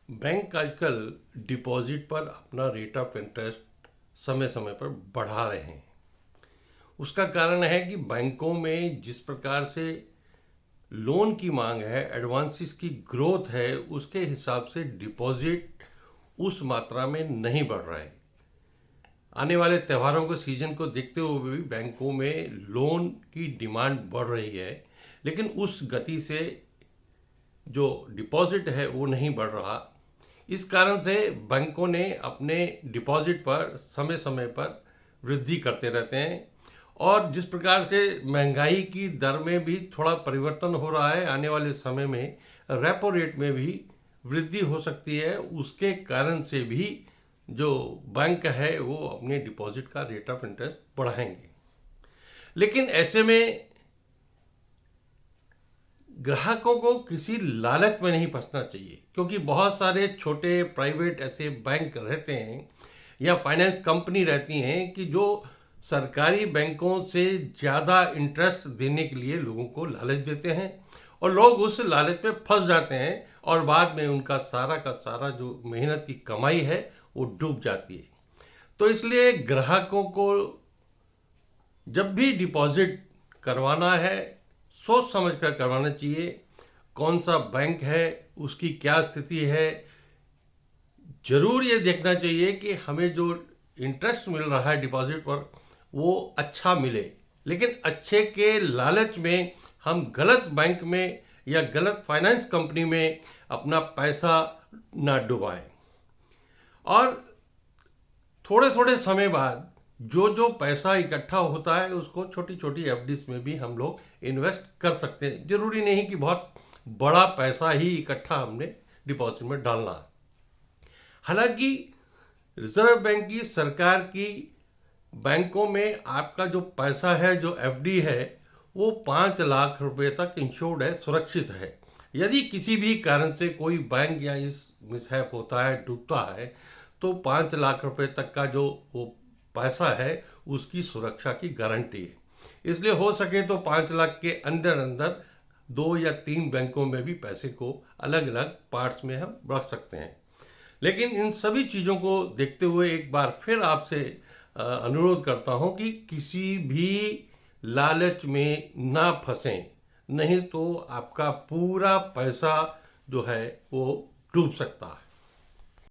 Bank आजकल deposit पर अपना रेट ऑफ इंटरेस्ट समय समय पर बढ़ा रहे हैं। उसका कारण है कि बैंकों में जिस प्रकार से लोन की मांग है, एडवांसेस की ग्रोथ है, उसके हिसाब से डिपॉजिट उस मात्रा में नहीं बढ़ रहा है। आने वाले त्योहारों के सीजन को देखते हुए भी बैंकों में लोन की डिमांड बढ़ रही है, लेकिन उस गति से जो डिपॉजिट है वो नहीं बढ़ रहा। इस कारण से बैंकों ने अपने डिपॉजिट पर समय समय पर वृद्धि करते रहते हैं, और जिस प्रकार से महंगाई की दर में भी थोड़ा परिवर्तन हो रहा है, आने वाले समय में रेपो रेट में भी वृद्धि हो सकती है। उसके कारण से भी जो बैंक है वो अपने डिपॉजिट का रेट ऑफ इंटरेस्ट बढ़ाएंगे। लेकिन ऐसे में ग्राहकों को किसी लालच में नहीं फंसना चाहिए, क्योंकि बहुत सारे छोटे प्राइवेट ऐसे बैंक रहते हैं या फाइनेंस कंपनी रहती हैं कि जो सरकारी बैंकों से ज़्यादा इंटरेस्ट देने के लिए लोगों को लालच देते हैं, और लोग उस लालच में फंस जाते हैं और बाद में उनका सारा का सारा जो मेहनत की कमाई है वो डूब जाती है। तो इसलिए ग्राहकों को जब भी डिपॉजिट करवाना है, सोच समझ कर करवाना चाहिए। कौन सा बैंक है, उसकी क्या स्थिति है, जरूर ये देखना चाहिए कि हमें जो इंटरेस्ट मिल रहा है डिपॉजिट पर वो अच्छा मिले। लेकिन अच्छे के लालच में हम गलत बैंक में या गलत फाइनेंस कंपनी में अपना पैसा ना डुबाएं। और थोड़े थोड़े समय बाद जो जो पैसा इकट्ठा होता है उसको छोटी छोटी एफडीज में भी हम लोग इन्वेस्ट कर सकते हैं। जरूरी नहीं कि बहुत बड़ा पैसा ही इकट्ठा हमने डिपॉजिट में डालना है। हालांकि रिजर्व बैंक की, सरकार की, बैंकों में आपका जो पैसा है, जो एफडी है, वो 5 लाख रुपए तक इंश्योर्ड है, सुरक्षित है। यदि किसी भी कारण से कोई बैंक या इस मिसहैप होता है, डूबता है, तो 5 लाख रुपए तक का जो वो पैसा है उसकी सुरक्षा की गारंटी है। इसलिए हो सके तो 5 लाख के अंदर अंदर 2 या 3 बैंकों में भी पैसे को अलग अलग पार्ट्स में हम रख सकते हैं। लेकिन इन सभी चीज़ों को देखते हुए एक बार फिर आपसे अनुरोध करता हूं कि किसी भी लालच में ना फंसें, नहीं तो आपका पूरा पैसा जो है वो डूब सकता है।